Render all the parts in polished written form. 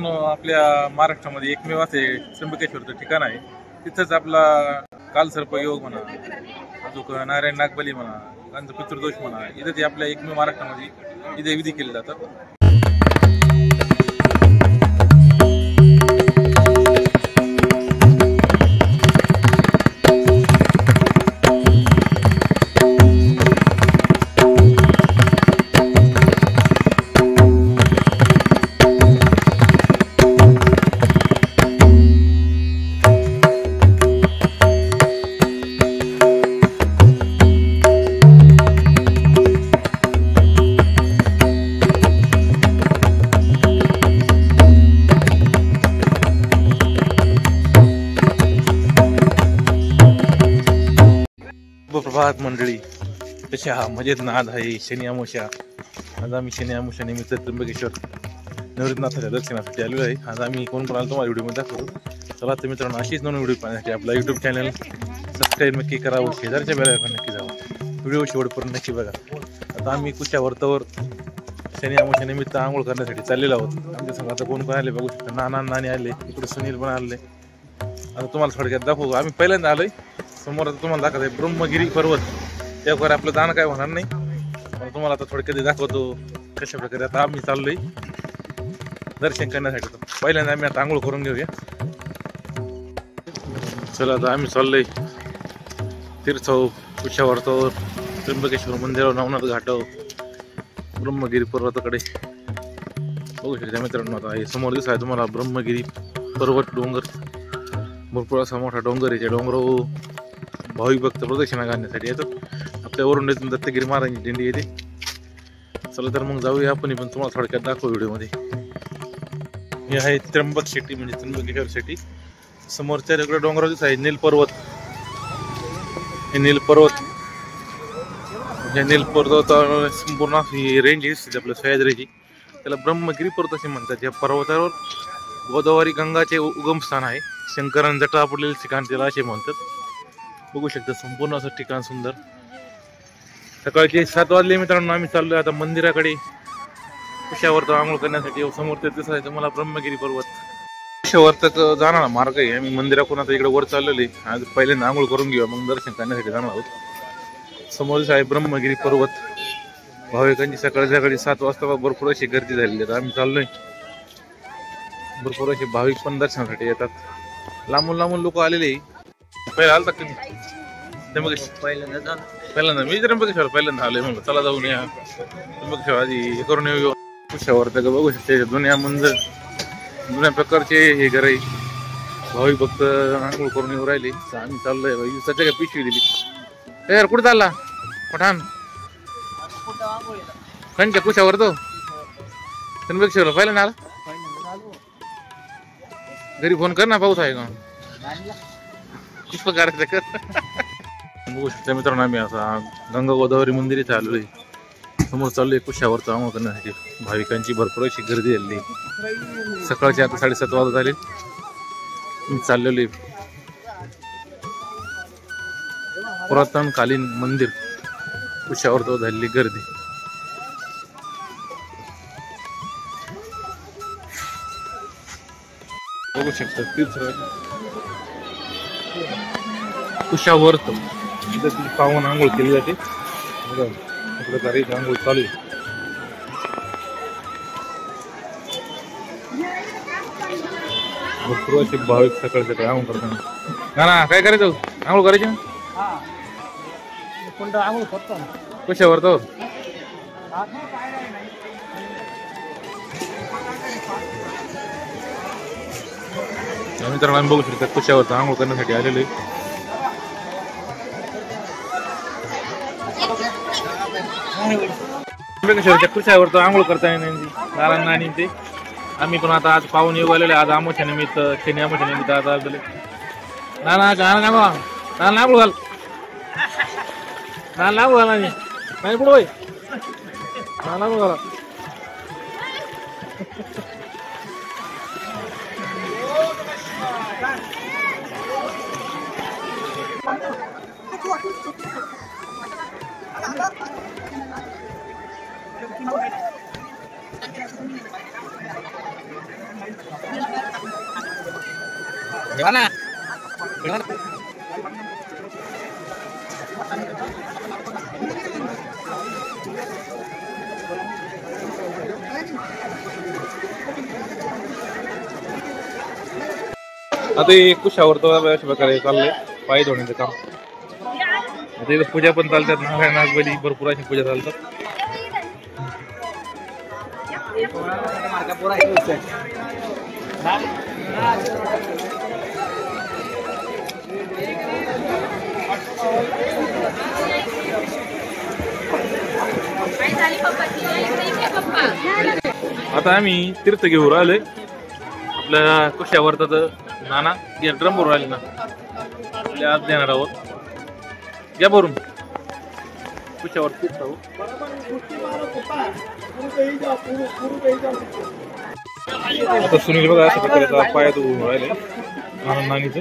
मित्रांनो, आपल्या महाराष्ट्रामध्ये एकमेव असे त्र्यंबकेश्वरचं ठिकाण आहे. तिथंच आपला कालसर्प योग म्हणा, अजून नारायण नागबली म्हणा, त्यांचं पितृदोष म्हणा, इथे ते आपल्या एकमेव महाराष्ट्रामध्ये इथे विधी केले जातात. प्रभात मंडळी, तशा मजेत नाद आहे. शनी अमावस्या. आज आम्ही शनी अमावस्या निमित्त त्र्यंबकेश्वर निवृत्तनाथाच्या दर्शनासाठी आलो आहे. आज आम्ही कोण कोणाला तुम्हाला व्हिडिओमध्ये दाखवतो. चला तर मित्रांनो, अशीच नवीन व्हिडिओ पाहण्यासाठी आपला यूट्यूब चॅनल सबस्क्राईब नक्की करा व शेजारच्या बेलायकॉन नक्की जावा. व्हिडिओ शेवटपर्यंत नक्की बघा. आता आम्ही कुशा व्रतावर शनी अमावस्या निमित्त आंघोळ करण्यासाठी चाललेलो आहोत. आमच्या संग आता कोण कोण आले बघू शकता. नानी आले, इकडे सुनील पण आले. आता तुम्हाला थोडक्यात दाखवू. आम्ही पहिल्यांदा आलोय. समोर आता तुम्हाला दाखवत आहे ब्रह्मगिरी पर्वत. त्यावर आपलं दान काय होणार नाही. तुम्हाला आता थोडक्यात दाखवतो कशा प्रकारे आता आम्ही चाललोय दर्शन करण्यासाठी. पहिल्यांदा आम्ही आता आंघोळ करून घेऊया. चला आता आम्ही चाललोय तीर्थव कुशावर्तावर, त्र्यंबकेश्वर मंदिरावर, नवनाथ घाटावर, ब्रह्मगिरी पर्वताकडे बघू शकता मित्रांनो. आता हे समोर दिसत आहे तुम्हाला ब्रह्मगिरी पर्वत डोंगर. भरपूर असा मोठा डोंगर आहे. त्या डोंगरावर भाविक भक्त प्रदक्षिणा घालण्यासाठी येतात. आपल्या वरुंडेतून दत्तगिरी महाराजांची दिंडी येते. चला तर मग जाऊया आपण पण तुम्हाला थोडक्यात दाखवू व्हिडिओमध्ये. हे आहे त्र्यंबक शेटी, म्हणजे त्र्यंबकेश्वर शेटी. समोरच्या इकडे डोंगरावर दिसत आहे नील पर्वत. हे नील पर्वत, या नील पर्वतावर संपूर्ण ही रेंज आहे आपल्या सह्याद्रीची. त्याला ब्रह्मगिरी पर्वत असे म्हणतात. या पर्वतावर गोदावरी गंगाचे उगमस्थान आहे. शंकराने जटा आपडलेले ठिकाण त्याला असे म्हणतात. बघू शकता संपूर्ण असं ठिकाण सुंदर. सकाळचे 7 वाजले मित्रांनो. आम्ही चाललोय आता मंदिराकडे कुशावर्त आंघोळ करण्यासाठी. समोर ते दिसत आहे तुम्हाला ब्रह्मगिरी पर्वत. कुशावर्तक जाणारा मार्ग आहे. आम्ही मंदिराकडून आता इकडे वर चाललेले. आज पहिल्यांदा आंघोळ करून घेऊया, मग दर्शन करण्यासाठी जाणार आहोत. समोर दिसत आहे ब्रह्मगिरी पर्वत. भाविकांची सकाळी 7 वाजता भरपूर अशी गर्दी झालेली आहे. आम्ही चाललोय. भरपूर असे भाविक पण दर्शनासाठी येतात. लांबून लोक आलेले. पहिला आलता कधी? पहिल्यांदा मी त्र्यंबकेश्वर पहिल्यांदा आलोय. म्हणलं चला जाऊन या त्र्यंबकेश्वर आधी हे करून येऊ. कुशावर्त बघू शकते. जुन्या प्रकारचे हे घर आहे. भाविक भक्त आंघोळ करून येऊ राहिले. आम्ही चाललोय. सध्या काय पिशवी दिली. यार कुठे चालला पठाण? खंडच्या कुशावर्त त्र्यंबकेश्वर पहिल्यांदा आला. घरी फोन कर ना, पाऊस आहे का? बघू शकता मित्रांनो, आम्ही आता गंगा गोदावरी मंदिर इथे आलोय. समोर चाललोय कुशावर्त आंघोळ करण्यासाठी. भाविकांची भरपूर अशी गर्दी झाली. सकाळचे आता 7:30 वाजत आले. चाललेले पुरातनकालीन मंदिर कुशावर्त झालेली गर्दी. बघू शकता कुशावर्त इथे पावन आंघोळ केली जाते. इकडे गाडी आंघोळ चालू आहे. भरपूर असे भाविक सकाळी आंघोळ करताना. ना काय करायचं? आंघोळ करायची कुशावर्त. मित्रांनो, आम्ही बघू शकता कुशावर्त आंघोळ करण्यासाठी आलेलो आहे. त्र्यंबकेश्वरच्या कुशावर्त आंघोळ करता नारायण नानी ते. आम्ही पण आता आज पाहून येऊ आलेले. आज अमावस्या निमित्त, शनी अमावस्या निमित्त आज आलेले. नाना आंघोळ घाल. आंघोळ घाला नाही पुढे आंघोळ घाला. आता कुशावर तो अशा प्रकारे चाललंय पाय धुण्याचं काम. आता इथं पूजा पण चालतात, नारायण नागबली भरपूर अशी पूजा चालतात. आता आम्ही तीर्थ घेऊन राहिलोय आपल्या कुशावर. तर नाना ड्रम भरून राहिले ना, आपल्या आज देणार आहोत. घ्या भरून कुशावर तीर्थ. आता सुनील बघा अशा प्रकारे पायात उभं राहिले नानीचं.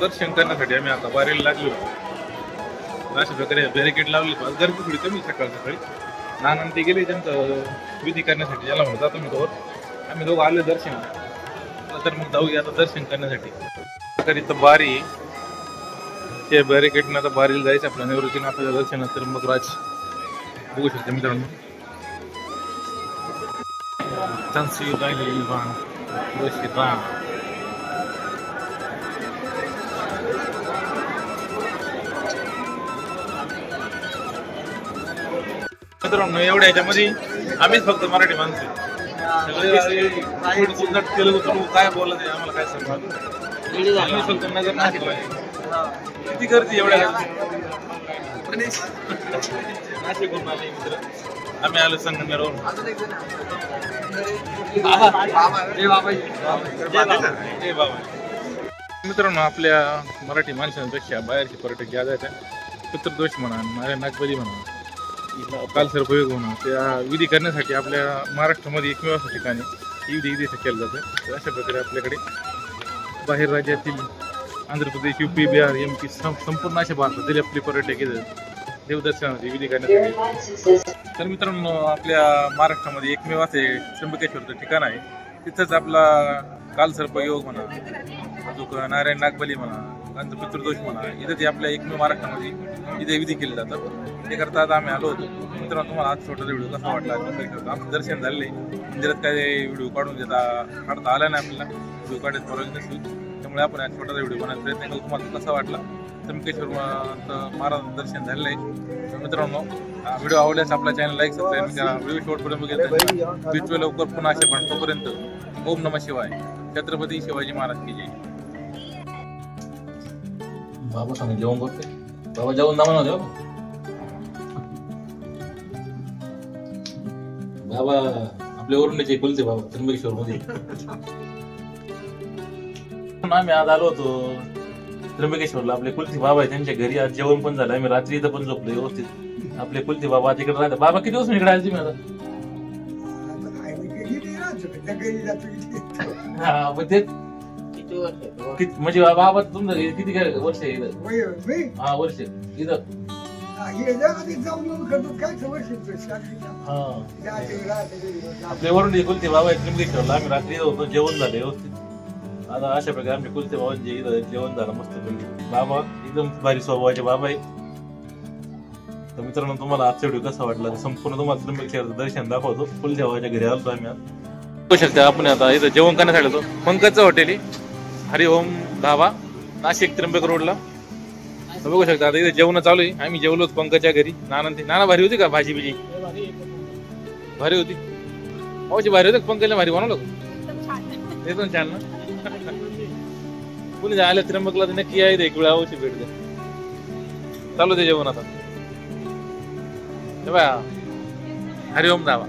दर्शन करण्यासाठी आम्ही आता बारीला लागलो. अशा प्रकारे बॅरिकेड लावली. गर्दी थोडी कमी सकाळ सकाळी. नाना ते गेले त्यांचं विधी करण्यासाठी, ज्याला म्हणतो जातो मी तोवर. आम्ही दोघं आलो दर्शन, तर मग जाऊया आता दर्शन करण्यासाठी. तर बारी ते बॅरिकेडनं आता बारीला जायचं आपल्या निवृत्तीनाथाच्या दर्शनात. तर मग राज बघू शकता मित्रांनो. मित्रांनो एवढ्या ह्याच्यामध्ये आम्हीच फक्त मराठी माणसं. सगळे तेलुगू काय बोलत आहे आम्हाला काय सांगणार. आम्ही फक्त नगर नाशिक किती गर्दी एवढ्या नाशिकवरून आले मित्र. आम्ही आलो संगमेरवरून. मित्रांनो आपल्या मराठी माणसांपेक्षा बाहेरचे पर्यटक ज्या जातात पितृदोष म्हणा, नारायण नागबली म्हणा, कालसर्पयोग म्हणा, त्या विधी करण्यासाठी आपल्या महाराष्ट्रामध्ये एकमेव असं ठिकाणी ही विधी इथे केलं जातं. तर अशा प्रकारे आपल्याकडे बाहेर राज्यातील आंध्र प्रदेश, युपी, बिहार, MP संपूर्ण अशा भारतातील आपले पर्यटक येतात देवदर्शनाची विधी करण्यासाठी. तर मित्रांनो आपल्या महाराष्ट्रामध्ये एकमेव असे त्र्यंबकेश्वरचं ठिकाण आहे. तिथंच आपला कालसर्पयोग म्हणा, अजून नारायण नागबली म्हणा, पितृदोष म्हणा, इथं ते आपल्या एकमेव महाराष्ट्रामध्ये इथे विधी केले जातात. ते करता आता आम्ही आलो होतो. मित्रांनो तुम्हाला आज छोटा व्हिडिओ कसा वाटला? आमचं दर्शन झाले. मंदिरात काय व्हिडिओ काढता आला नाही आपल्याला, व्हिडिओ काढत परवानगी नसली. त्यामुळे आपण आज छोटा व्हिडिओ बनवायचा प्रयत्न करू. तुम्हाला कसा वाटला? त्र्यंबकेश्वर महाराजांचं दर्शन झालेलं आहे. मित्रांनो व्हिडिओ आवडल्यास आपला चॅनल लाईक सबस्क्राईब करा. व्हिडिओ शेवटपर्यंत बघितला भेटूया लवकर पुन्हा असे. पण तोपर्यंत ओम नमः शिवाय. छत्रपती शिवाजी महाराज की जय. बाबा सांगितलं जेवण करते. बाबा जेवण दामा नव्हते बाबा. आपल्या वरुणचे कुलते बाबा त्र्यंबकेश्वर मध्ये. आम्ही आज आलो होतो त्र्यंबकेश्वरला. आपले कुलती बाबा आहे त्यांच्या घरी. आज जेवण पण झालं. आम्ही रात्री इथं पण झोपलो व्यवस्थित. आपले कुलती बाबा तिकडे राहतात. बाबा किती दिवस इकडे आले तुम्ही आता? हा पण ते म्हणजे बाबा तुमचं किती वर्ष आहे? हा वर्ष इथं. आपल्या वरून कुलते बाबा आहे त्र्यंबकेश्वरला. आम्ही रात्री होतो. जेवण झालं व्यवस्थित. आता अशा प्रकारे आमच्या कुलते बाबांचे इथं जेवण झालं मस्त पैकी. बाबा एकदम भारी स्वभावाचे बाबा आहे. तर मित्रांनो तुम्हाला आजचा व्हिडिओ कसा वाटला? संपूर्ण तुम्हाला त्र्यंबकेश्वरचं दर्शन दाखवतो. कुलते बाबाच्या घरी आलो आम्ही आज. बघू शकता आपण आता इथं जेवण करण्यासाठी होतो. पंकजचं हॉटेल आहे, हरिओम धाबा, नाशिक त्र्यंबक रोडला. बघू शकता आता इथे जेवण चालू आहे. आम्ही जेवलो पंकजच्या घरी. नाना भारी होती का भाजी बिजी? भारी होती. भाऊची भारी होती. पंकजला भारी बनवलं ते पण छान ना. कुणी आलं त्र्यंबकला तर नक्की आहे. एक वेळा अवश्य भेट द्या. चालू ते जेवण आता. हरिओम धाबा.